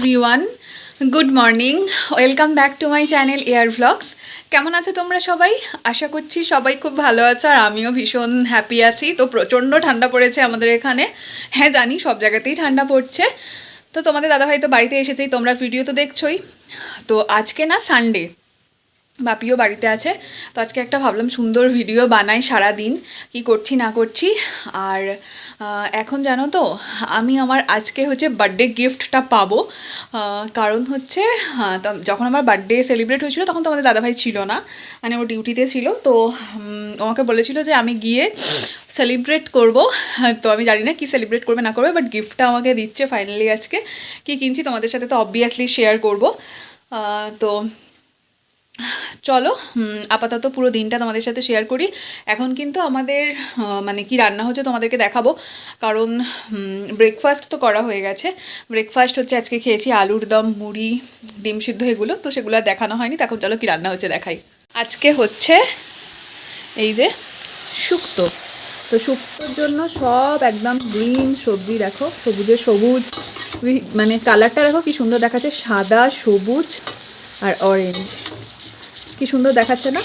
Everyone, good morning. Welcome back to my channel air vlogs. কেমন আছো তোমরা সবাই? আশা করছি সবাই খুব ভালো আছো, আর আমিও ভীষণ হ্যাপি আছি। তো প্রচণ্ড ঠান্ডা পড়েছে আমাদের এখানে। হ্যাঁ জানি, সব জায়গাতেই ঠান্ডা পড়ছে। তো তোমাদের দাদাভাই তো বাড়িতে এসেছেই, তোমরা ভিডিও তো দেখছোই। তো আজকে না সানডে, বাপিও বাড়িতে আছে। তো আজকে একটা ভাবলাম সুন্দর ভিডিও বানাই সারা দিন কি করছি না করছি। আর এখন জানো তো, আমি আমার আজকে হচ্ছে বার্থডে গিফটটা পাবো। কারণ হচ্ছে যখন আমার বার্থডে সেলিব্রেট হয়েছিল তখন তো আমাদের দাদাভাই ছিল না, মানে ও ডিউটিতে ছিল। তো আমাকে বলেছিল যে আমি গিয়ে সেলিব্রেট করব। তো আমি জানি না কি সেলিব্রেট করবে না করবে, বাট গিফটটা আমাকে দিচ্ছে ফাইনালি। আজকে কি কিনছি তোমাদের সাথে তো অবভিয়াসলি শেয়ার করব। তো চলো আপাতত পুরো দিনটা তোমাদের সাথে শেয়ার করি। এখন কিন্তু আমাদের মানে কি রান্না হচ্ছে তোমাদেরকে দেখাবো, কারণ ব্রেকফাস্ট তো করা হয়ে গেছে। ব্রেকফাস্ট হচ্ছে আজকে খেয়েছি আলুর দম, মুড়ি, ডিম সিদ্ধ, এগুলো তো সেগুলো আর দেখানো হয়নি। তখন চলো কি রান্না হচ্ছে দেখাই। আজকে হচ্ছে এই যে শুক্তো। তো শুক্তোর জন্য সব একদম গ্রিন সবজি, দেখো সবুজে সবুজ, মানে কালারটা দেখো কি সুন্দর দেখাচ্ছে, সাদা সবুজ আর অরেঞ্জ, কি সুন্দর দেখাচ্ছে না?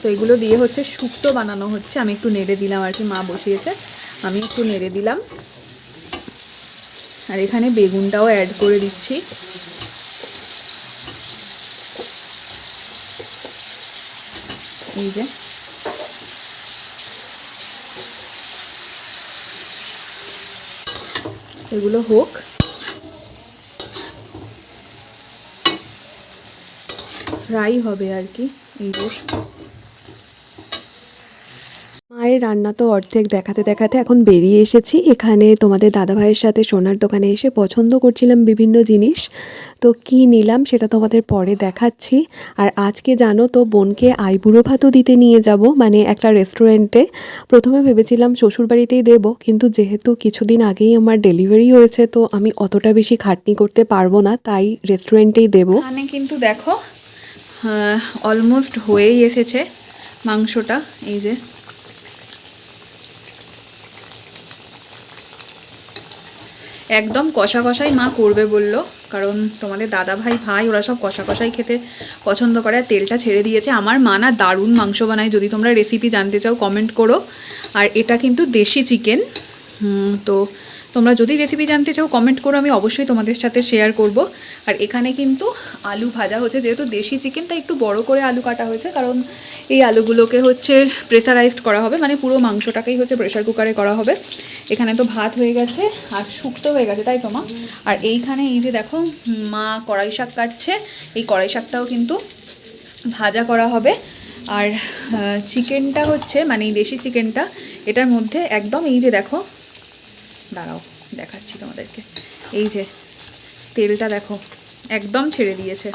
তো এগুলো দিয়ে হচ্ছে শুক্তো বানানো হচ্ছে। আমি একটু নেড়ে দিলাম আর কি, মা বসিয়েছে, আমি একটু নেড়ে দিলাম। আর এখানে বেগুনটাও অ্যাড করে দিচ্ছি। এই যে এগুলো হোক, ফ্রাই হবে আর কি। এই যে মায়ের রান্না তো অর্ধেক দেখাতে দেখাতে এখন বেরিয়ে এসেছি। এখানে তোমাদের দাদাভাইয়ের সাথে সোনার দোকানে এসে পছন্দ করছিলাম বিভিন্ন জিনিস। তো কি নিলাম সেটা তোমাদের পরে দেখাচ্ছি। আর আজকে জানো তো, বোনকে আইবুড়ো ভাতও দিতে নিয়ে যাব, মানে একটা রেস্টুরেন্টে। প্রথমে ভেবেছিলাম শ্বশুরবাড়িতেই দেব, কিন্তু যেহেতু কিছুদিন আগেই আমার ডেলিভারি হয়েছে তো আমি অতটা বেশি খাটনি করতে পারবো না, তাই রেস্টুরেন্টেই দেবো। এখানে কিন্তু দেখো অলমোস্ট হয়েই এসেছে মাংসটা। এই যে একদম কষা কষাই মা করবে বলল, কারণ তোমাদের দাদা ভাই ওরা সব কষা কষাই খেতে পছন্দ করে। আর তেলটা ছেড়ে দিয়েছে। আমার মা না দারুণ মাংস বানায়, যদি তোমরা রেসিপি জানতে চাও কমেন্ট করো। আর এটা কিন্তু দেশি চিকেন। তো তোমরা যদি রেসিপি জানতে চাও কমেন্ট করো, আমি অবশ্যই তোমাদের সাথে শেয়ার করব। আর এখানে কিন্তু আলু ভাজা হচ্ছে, যেহেতু দেশি চিকেনটা একটু বড় করে আলু কাটা হয়েছে, কারণ এই আলুগুলোকে হচ্ছে প্রেসারাইজড করা হবে, মানে পুরো মাংসটাকেই হচ্ছে প্রেসার কুকারে করা হবে। এখানে তো ভাত হয়ে গেছে আর শুক্তো হয়ে গেছে, তাই তো মা? আর এইখানে এই যে দেখো মা কড়াই শাক কাটছে, এই কড়াই শাকটাও কিন্তু ভাজা করা হবে। আর চিকেনটা হচ্ছে, মানে এই দেশি চিকেনটা, এটার মধ্যে একদম এই যে দেখো, দাঁড়াও দেখাচ্ছি তোমাদেরকে, এই যে তেলটা দেখো একদম ছেড়ে দিয়েছে।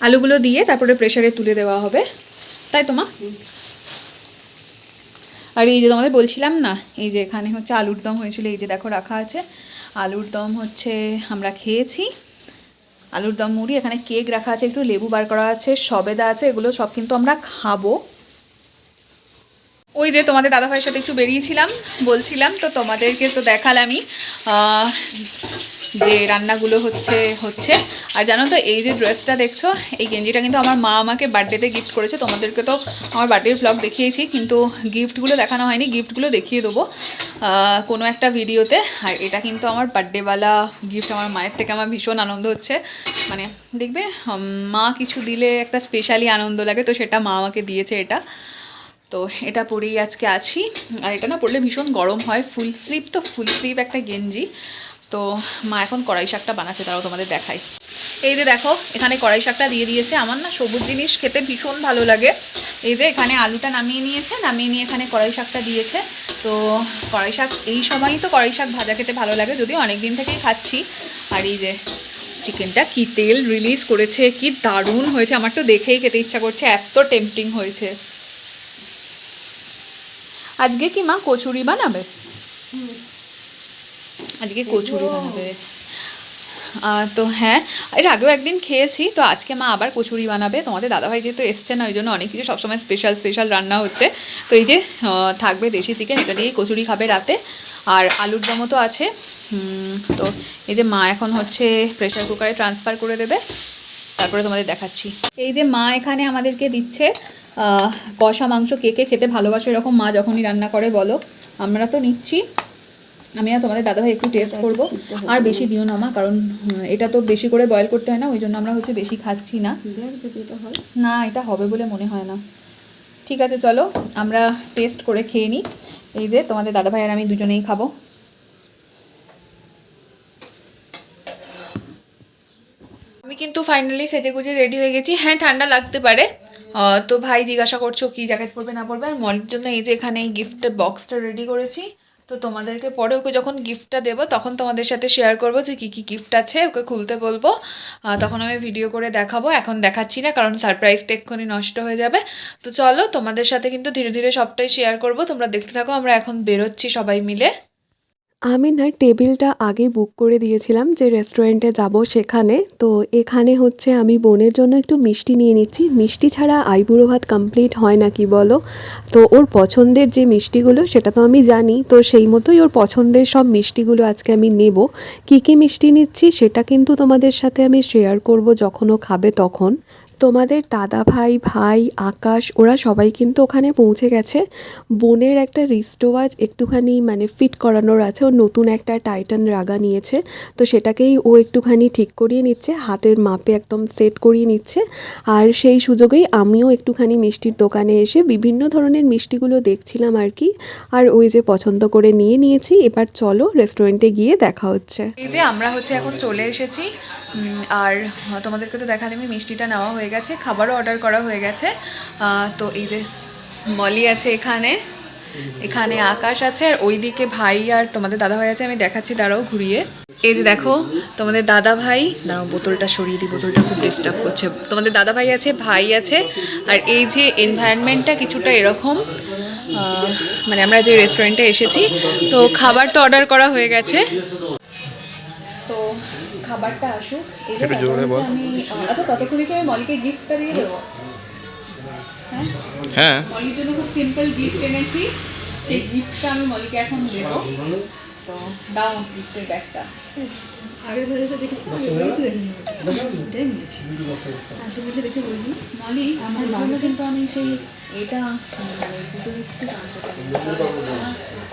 আলুগুলো দিয়ে তারপরে প্রেসারে তুলে দেওয়া হবে, তাই তো মা? আর এই যে তোমাদের বলছিলাম না, এই যে এখানে হচ্ছে আলুর দম হয়েছিল, এই যে দেখো রাখা আছে। আলুর দম হচ্ছে আমরা খেয়েছি, আলুর দম মুড়ি। এখানে কেক রাখা আছে, একটু লেবু বার করা আছে, সবেদা আছে, এগুলো সব কিন্তু আমরা খাবো। ওই যে তোমাদের দাদাভাইয়ের সাথে একটু বেরিয়েছিলাম বলছিলাম, তো তোমাদেরকে তো দেখালামই যে রান্নাগুলো হচ্ছে। আর জানো তো, এই যে ড্রেসটা দেখছো, এই গেঞ্জিটা কিন্তু আমার মা আমাকে বার্থডেতে গিফট করেছে। তোমাদেরকে তো আমার বার্থডের ভ্লগ দেখিয়েছি, কিন্তু গিফটগুলো দেখানো হয়নি, গিফটগুলো দেখিয়ে দেবো কোনো একটা ভিডিওতে। আর এটা কিন্তু আমার বার্থডেওয়ালা গিফট, আমার মায়ের থেকে আমার ভীষণ আনন্দ হচ্ছে। মানে দেখবে মা কিছু দিলে একটা স্পেশালি আনন্দ লাগে, তো সেটা মা আমাকে দিয়েছে এটা। তো এটা পরেই আজকে আছি। আর এটা না পরলে ভীষণ গরম হয়, ফুল স্লিভ, তো ফুল স্লিভ একটা গেঞ্জি। তো মা এখন কড়াই শাকটা বানাচ্ছে, তারাও তোমাদের দেখাই। এই যে দেখো এখানে কড়াই শাকটা দিয়ে দিয়েছে। আমার না সবুজ জিনিস খেতে ভীষণ ভালো লাগে। এই যে এখানে আলুটা নামিয়ে নিয়েছে, নামিয়ে নিয়ে এখানে কড়াই শাকটা দিয়েছে। তো কড়াই শাক এই সময়ই তো কড়াই শাক ভাজা খেতে ভালো লাগে, যদিও অনেক দিন থেকেই খাচ্ছি। আর এই যে চিকেনটা কি তেল রিলিজ করেছে, কি দারুণ হয়েছে, আমার তো দেখেই খেতে ইচ্ছা করছে, এত টেম্পটিং হয়েছে। আজকে কি মা কচুরি বানাবে? আজকে কচুরি বানাবে। তো হ্যাঁ, এর আগেও একদিন খেয়েছি। তো আজকে মা আবার কচুরি বানাবে। তোমাদের দাদাভাই যেহেতু এসছে না, ওই জন্য অনেক কিছু সবসময় স্পেশাল স্পেশাল রান্না হচ্ছে। তো এই যে থাকবে দেশি চিকেন, এটা দিয়েই কচুরি খাবে রাতে। আর আলুর দমও তো আছে। তো এই যে মা এখন হচ্ছে প্রেশার কুকারে ট্রান্সফার করে দেবে, তারপরে তোমাদের দেখাচ্ছি। এই যে মা এখানে আমাদেরকে দিচ্ছে কষা মাংস। কে কে খেতে ভালোবাসো এরকম মা যখনই রান্না করে বলো। আমরা তো নিচ্ছি, আমি আর তোমাদের দাদাভাই একটু টেস্ট করবো। আর বেশি দিও না মা, কারণ এটা তো বেশি করে বয়েল করতে হয় না, ওই জন্য আমরা হচ্ছে বেশি খাচ্ছি না। না, এটা হবে বলে মনে হয় না। ঠিক আছে, চলো আমরা টেস্ট করে খেয়ে নিই। এই যে তোমাদের দাদাভাই আর আমি দুজনেই খাবো। আমি কিন্তু ফাইনালি সেজে গুজে রেডি হয়ে গেছি। হ্যাঁ, ঠান্ডা লাগতে পারে। তো ভাই জিজ্ঞাসা করছো কি জ্যাকেট পরবে না পরবে। আর মলির জন্য এই যে এখানে এই গিফটের বক্সটা রেডি করেছি। তো তোমাদেরকে পরে ওকে যখন গিফটটা দেবো তখন তোমাদের সাথে শেয়ার করবো যে কী কী গিফট আছে, ওকে খুলতে বলবো। তখন আমি ভিডিও করে দেখাবো, এখন দেখাচ্ছি না কারণ সারপ্রাইজটা এক্ষুনি নষ্ট হয়ে যাবে। তো চলো, তোমাদের সাথে কিন্তু ধীরে ধীরে সবটাই শেয়ার করবো, তোমরা দেখতে থাকো। আমরা এখন বেরোচ্ছি সবাই মিলে। আমি না টেবিলটা আগেই বুক করে দিয়েছিলাম যে রেস্টুরেন্টে যাব সেখানে। তো এখানে হচ্ছে আমি বোনের জন্য একটু মিষ্টি নিয়ে নিচ্ছি। মিষ্টি ছাড়া আইবুড়ো ভাত কমপ্লিট হয় না কি বলো। তো ওর পছন্দের যে মিষ্টিগুলো সেটা তো আমি জানি, তো সেই মতোই ওর পছন্দের সব মিষ্টিগুলো আজকে আমি নেব। কী কী মিষ্টি নিচ্ছি সেটা কিন্তু তোমাদের সাথে আমি শেয়ার করব যখন ও খাবে তখন। তোমাদের দাদা ভাই, ভাই, আকাশ ওরা সবাই কিন্তু ওখানে পৌঁছে গেছে। বোনের একটা রিস্টওয়াচ একটুখানি মানে ফিট করানোর আছে, ও নতুন একটা টাইটান রাগা নিয়েছে। তো সেটাকেই ও একটুখানি ঠিক করিয়ে নিচ্ছে, হাতের মাপে একদম সেট করিয়ে নিচ্ছে। আর সেই সুযোগেই আমিও একটুখানি মিষ্টির দোকানে এসে বিভিন্ন ধরনের মিষ্টিগুলো দেখছিলাম আর কি। আর ওই যে পছন্দ করে নিয়ে নিয়েছি। এবার চলো রেস্টুরেন্টে গিয়ে দেখা হচ্ছে। এই যে আমরা হচ্ছে এখন চলে এসেছি। আর তোমাদেরকে তো দেখালে আমি মিষ্টিটা নেওয়া হয়ে গেছে, খাবারও অর্ডার করা হয়ে গেছে। তো এই যে মলি আছে এখানে, এখানে আকাশ আছে, আর ওইদিকে ভাই আর তোমাদের দাদা ভাই আছে। আমি দেখাচ্ছি, দাঁড়াও ঘুরিয়ে। এই যে দেখো তোমাদের দাদা ভাই, দাঁড়াও বোতলটা সরিয়ে দিই, বোতলটা খুব ডিস্টার্ব করছে। তোমাদের দাদা ভাই আছে, ভাই আছে। আর এই যে এনভায়রনমেন্টটা কিছুটা এরকম, মানে আমরা যে রেস্টুরেন্টে এসেছি। তো খাবার তো অর্ডার করা হয়ে গেছে, তো খাবারটা আসুক। আমি আচ্ছা ততক্ষণে কি আমি মলিকে গিফটটা দিয়ে দেবো? হ্যাঁ, মলির জন্য খুব সিম্পল গিফট এনেছি, সেই গিফটটা আমি মলিকে এখন দেবো। তো দাও গিফটের ব্যাগটা। মলি, আমার জন্য কিন্তু আমি সেই এটা মানে দুটো গিফট জানতে পারি,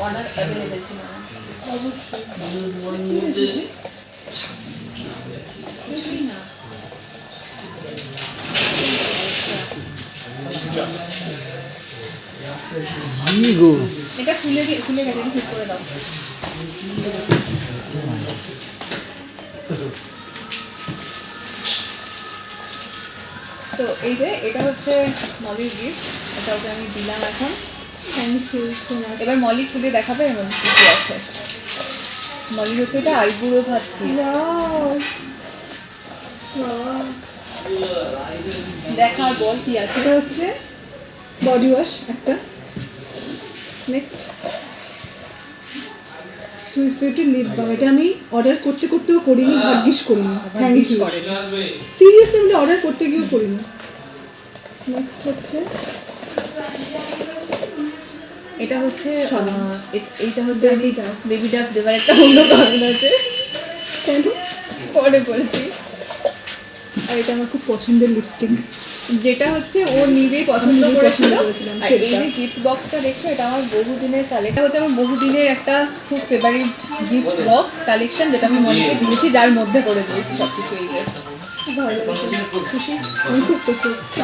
অর্ডার অ্যাভেলেবেল ছিল না। অবশ্যই না, এটা খুলে গেছে, ঠিক করে দাও। তো এই যে এটা হচ্ছে মলির গিফট, এটা ওকে আমি দিলাম এখন। Thank you so much. এবার মলি খুলে দেখাবে এর মধ্যে কী কী আছে। মলি হচ্ছে এটা আইবুড়ো ভাত। দেখা বল কি আছে। এটা হচ্ছে বডি ওয়াশ একটা। Next Swiss beauty lip balm. এটা আমি অর্ডার করতে করতেও করিনি, ভাগ্যিস করিনি। Thank you. সিরিয়াসলি আমি অর্ডার করতে গিয়েও করিনি। নেক্সট হচ্ছে এটা হচ্ছে এইটা হচ্ছে বেবি ডাব দেবার একটা অন্য কারণ আছে, কেন পরে বলছি। আর এটা আমার খুব পছন্দের লিপস্টিক, যেটা হচ্ছে ও নিজেই পছন্দ করেছিলাম। আর এই সেটা। যে গিফট বক্সটা দেখছো, এটা আমার বহুদিনের কালেকশন, হচ্ছে আমার বহুদিনের একটা খুব ফেভারিট গিফট বক্স কালেকশন, যেটা আমি মনিকে দিয়েছি, যার মধ্যে করে দিয়েছি সব কিছু। এই যে ভালো লেগেছে, খুশি। আমি খুব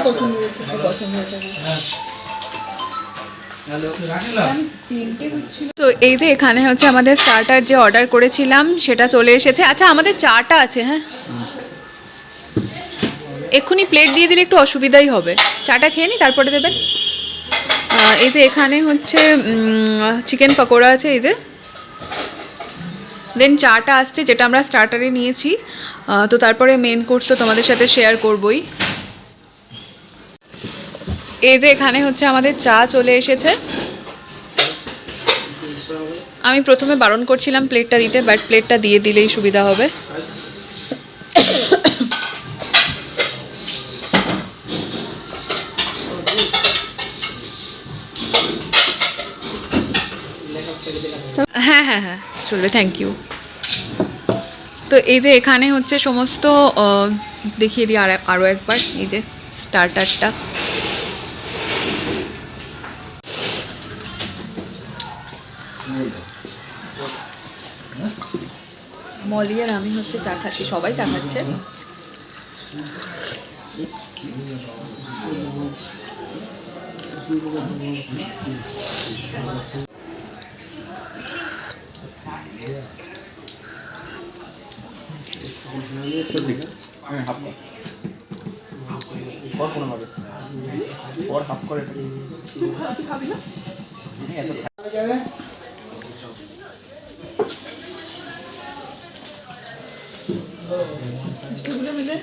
পছন্দ হয়েছে। পছন্দ হয়েছে। তো এই যে এখানে হচ্ছে আমাদের স্টার্টার যে অর্ডার করেছিলাম সেটা চলে এসেছে। আচ্ছা আমাদের চাটা আছে, হ্যাঁ এক্ষুনি প্লেট দিয়ে দিলে একটু অসুবিধাই হবে। চাটা খেয়ে নিই তারপরে দেবেন। এই যে এখানে হচ্ছে চিকেন পকোড়া আছে, এই যে দেন চাটা আসছে যেটা আমরা স্টার্টারে নিয়েছি। তো তারপরে মেন কোর্স তো তোমাদের সাথে শেয়ার করবই। এই যে এখানে হচ্ছে আমাদের চা চলে এসেছে। আমি প্রথমে বারণ করছিলাম প্লেটটা দিতে, বাট প্লেটটা দিয়ে দিলেই সুবিধা হবে। হ্যাঁ হ্যাঁ হ্যাঁ চলবে, থ্যাংক ইউ। তো এই যে এখানে হচ্ছে সমস্ত দেখিয়ে দিই আরও একবার, এই যে স্টার্টারটা। মলি আর আমি হচ্ছে চা খাচ্ছি, সবাই চা খাচ্ছে। মিষ্টিগুলো মিলে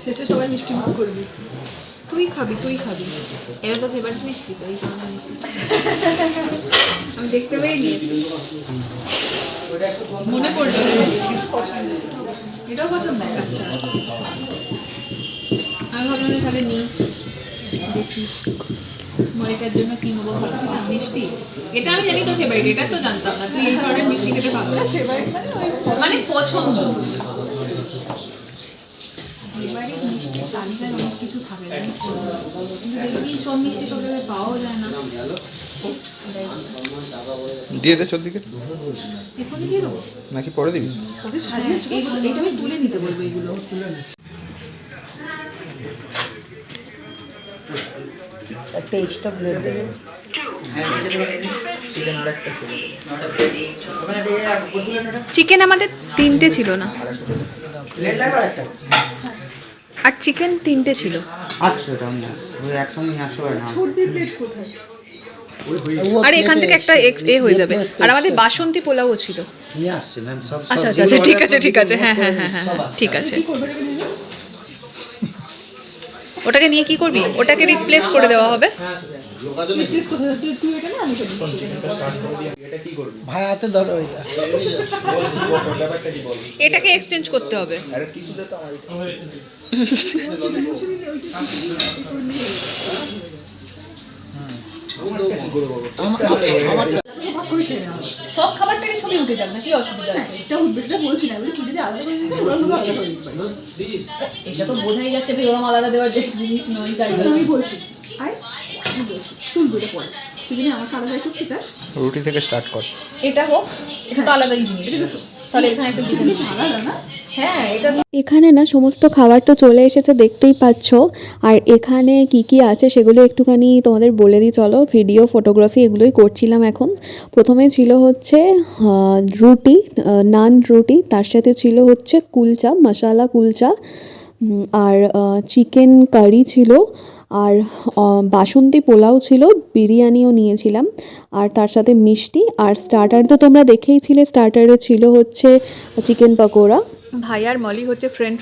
শেষে সবাই মিষ্টি মুখ করবি। তুই খাবি, তুই খাবি। এটা তো ফেভারিট মিষ্টি, তো এই কারণে আমি দেখতে পেয়ে নিয়েছি, মনে পড়লো। এটাও পছন্দ? আচ্ছা, আমি ভাবলাম যে তাহলে নিই, দেখি মলিটার জন্য কি নেবো ভাবছিলাম। মিষ্টি এটা আমি জানি তোর ফেভারিট, এটা তো জানতাম না তুই এই ধরনের মিষ্টি খেতে পারবো না। মানে পছন্দ, ফেভারিট মিষ্টির তালিকায় অনেক কিছু থাকে জানিস তো, কিন্তু দেখবি সব মিষ্টি সব জায়গায় পাওয়াও যায় না। দিয়ে দে চোর দিকে, এখনই দিয়ে দেবো নাকি পরে দিবি? এইটা আমি তুলে নিতে বলবো এগুলো। একটা এক্সট্রা প্লেট দেবেন। চিকেন আমাদের 3টে ছিল না, আর চিকেন 3টে ছিল। আসছে ওটা আমি আসছি, ওই একসঙ্গে নিয়ে আসতে পারে না। প্লেট কোথায়? আর এখান থেকে একটা এ হয়ে যাবে। আর আমাদের বাসন্তী পোলাও ছিল। নিয়ে আসছে ম্যাম সব। আচ্ছা আচ্ছা আচ্ছা, ঠিক আছে ঠিক আছে, হ্যাঁ হ্যাঁ হ্যাঁ হ্যাঁ ঠিক আছে। ওটাকে নিয়ে কি করবি? ওটাকে রিপ্লেস করে দেওয়া হবে। রিপ্লেস কোথায়? তুই এটা না, আমি এটা ভাই হাতে ধরো এটা। এটাকে এক্সচেঞ্জ করতে হবে। সব খাবারটারই ছবি উঠে যাবে না, কি অসুবিধা আছে? এটা উঠবে, সেটা বলছি না। তুই যদি আলাদা করে দিবি, ওরা আলাদা করে দিবি। এটা তো বোঝাই যাচ্ছে যে ওরম আলাদা দেওয়ার যে জিনিস নয়, তাই আমি বলছি, আয় আমি বলছি, তুলবো এটা পরে। তুই যদি আমার সাথে আলাদা করতে চাস, রুটি থেকে স্টার্ট কর। এটা হোক, এটা তো আলাদাই জিনিস। তাহলে এখানে একটা জিনিস আলাদা না? হ্যাঁ, এটা এখানে না সমস্ত খাবার তো চলে এসেছে, দেখতেই পাচ্ছ। আর এখানে কি কি আছে সেগুলো একটুখানি তোমাদের বলে দিই চলো। ভিডিও, ফটোগ্রাফি এগুলোই করছিলাম এখন। প্রথমে ছিল হচ্ছে রুটি, নান রুটি, তার সাথে ছিল হচ্ছে কুলচা, মশালা কুলচা, আর চিকেন কারি ছিল, আর বাসন্তী পোলাও ছিল, বিরিয়ানিও নিয়েছিলাম, আর তার সাথে মিষ্টি। আর স্টার্টার তো তোমরা দেখেইছিলে, স্টার্টারে ছিল হচ্ছে চিকেন পকোড়া। ভাই আর মলি হচ্ছে ফ্রেন্ড,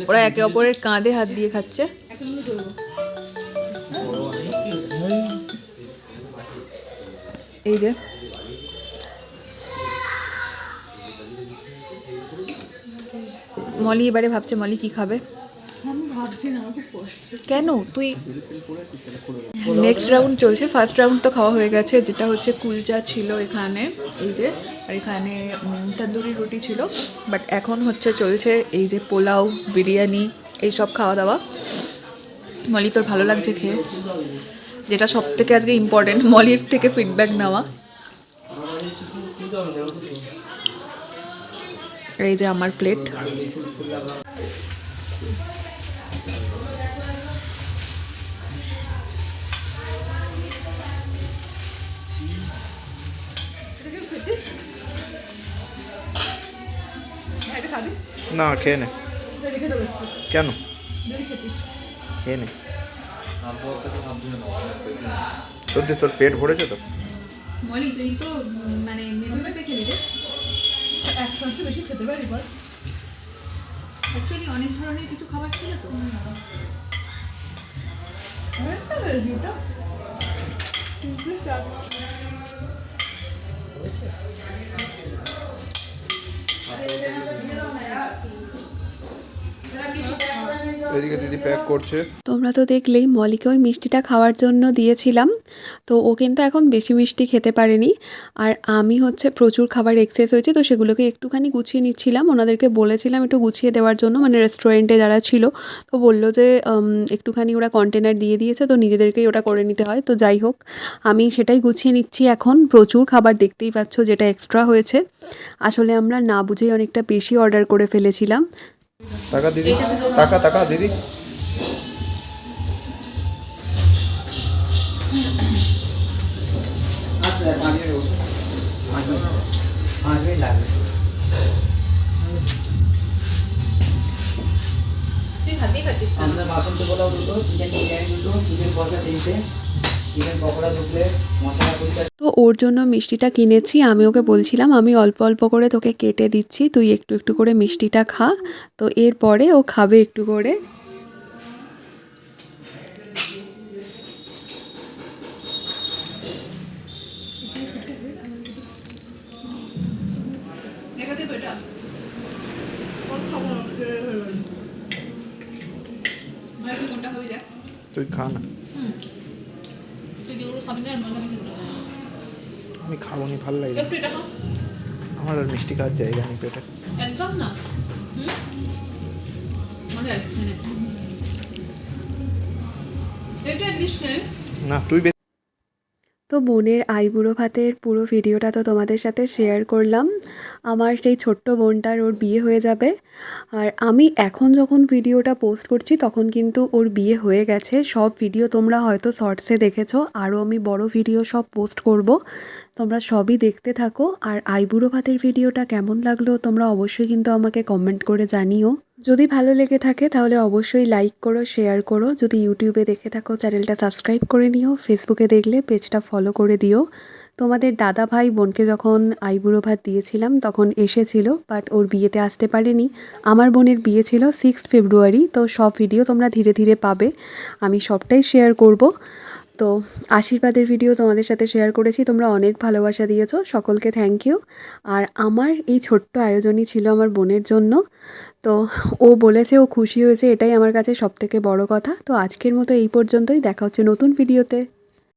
ওরা একে অপরের কাঁধে হাত দিয়ে খাচ্ছে। এই যে মলি এবারে ভাবছে মলি কি খাবে। আমি ভাবছি না, আমার খুব কষ্ট। কেন? তুই নেক্সট রাউন্ড চলছে। ফার্স্ট রাউন্ড তো খাওয়া হয়ে গেছে, যেটা হচ্ছে কুলচা ছিল এখানে, এই যে, আর এখানে তন্দুরি রুটি ছিল। বাট এখন হচ্ছে চলছে এই যে পোলাও, বিরিয়ানি, এইসব খাওয়া দাওয়া। মলি তোর ভালো লাগছে খেয়ে? যেটা সব থেকে আজকে ইম্পর্টেন্ট, মলির থেকে ফিডব্যাক নেওয়া। এই যে আমার প্লেট। না খেয়ে নে। কেন? খেয়ে নে। তোর পেট ভরেছে তো? মলি তুই তো মানে মেরু মেপে খেলি রে। একসাথে বেশি খেতে পারি বল। অ্যাকচুয়ালি অনেক ধরনের কিছু খাবার ছিল তো। এদিকে দিদি প্যাক করছে। তোমরা তো দেখলেই মলিকে ওই মিষ্টিটা খাওয়ার জন্য দিয়েছিলাম, তো ও কিন্তু এখন বেশি মিষ্টি খেতে পারেনি। আর আমি হচ্ছে প্রচুর খাবার এক্সেস হয়েছে, তো সেগুলোকে একটুখানি গুছিয়ে নিচ্ছিলাম। ওনাদেরকে বলেছিলাম একটু গুছিয়ে দেওয়ার জন্য, মানে রেস্টুরেন্টে যারা ছিল, তো বললো যে একটুখানি ওরা কন্টেনার দিয়ে দিয়েছে, তো নিজেদেরকেই ওটা করে নিতে হয়। তো যাই হোক, আমি সেটাই গুছিয়ে নিচ্ছি এখন। প্রচুর খাবার দেখতেই পাচ্ছ যেটা এক্সট্রা হয়েছে। আসলে আমরা না বুঝেই অনেকটা বেশি অর্ডার করে ফেলেছিলাম। টাকা দিদি, টাকা টাকা দিদি। আসছে 5 মিনিট বসো, 5 মিনিট লাগবে। আপনার বাসন তো বলাও দুটো, চিকেন বিরিয়ানি দুটো, চিকেন কষা 3টে, চিকেন পকোড়া 2 প্লেট, মশলা 20টা। তো ওর জন্য মিষ্টিটা কিনেছি। আমি ওকে বলছিলাম আমি অল্প অল্প করে তোকে কেটে দিচ্ছি, তুই একটু একটু করে মিষ্টিটা খা। তো এরপরে ও খাবে একটু করে। তুই খা না। আমি খাবো নি, ভালো লাগে না। আমার আর মিষ্টি খাওয়ার জায়গা নেই পেটে। একদম না। এটা লিস্ট না তুই তো বোনের আইবুড়ো ভাতের পুরো ভিডিওটা তো তোমাদের সাথে শেয়ার করলাম। আমার সেই ছোট্ট বোনটার ওর বিয়ে হয়ে যাবে। আর আমি এখন যখন ভিডিওটা পোস্ট করছি তখন কিন্তু ওর বিয়ে হয়ে গেছে। সব ভিডিও তোমরা হয়তো শর্টসে দেখেছো, আরও আমি বড় ভিডিও সব পোস্ট করব, তোমরা সবই দেখতে থাকো। আর আইবুড়ো ভাতের ভিডিওটা কেমন লাগলো তোমরা অবশ্যই কিন্তু আমাকে কমেন্ট করে জানিও। যদি ভালো লেগে থাকে তাহলে অবশ্যই লাইক করো, শেয়ার করো। যদি ইউটিউবে দেখে থাকো চ্যানেলটা সাবস্ক্রাইব করে নিও, ফেসবুকে দেখলে পেজটা ফলো করে দিও। তোমাদের দাদা ভাই বোনকে যখন আইবুড়ো ভাত দিয়েছিলাম তখন এসেছিল, বাট ওর বিয়েতে আসতে পারেনি। আমার বোনের বিয়ে ছিল 6 ফেব্রুয়ারি। তো সব ভিডিও তোমরা ধীরে ধীরে পাবে, আমি সবটাই শেয়ার করব। তো আশীর্বাদের ভিডিও তোমাদের সাথে শেয়ার করেছি, তোমরা অনেক ভালোবাসা দিয়েছো, সকলকে থ্যাংক ইউ। আর আমার এই ছোট্ট আয়োজনই ছিল আমার বোনের জন্য। তো ও বলেছে ও খুশি হয়েছে, এটাই আমার কাছে সবথেকে বড় কথা। তো আজকের মতো এই পর্যন্তই, দেখা হচ্ছে নতুন ভিডিওতে।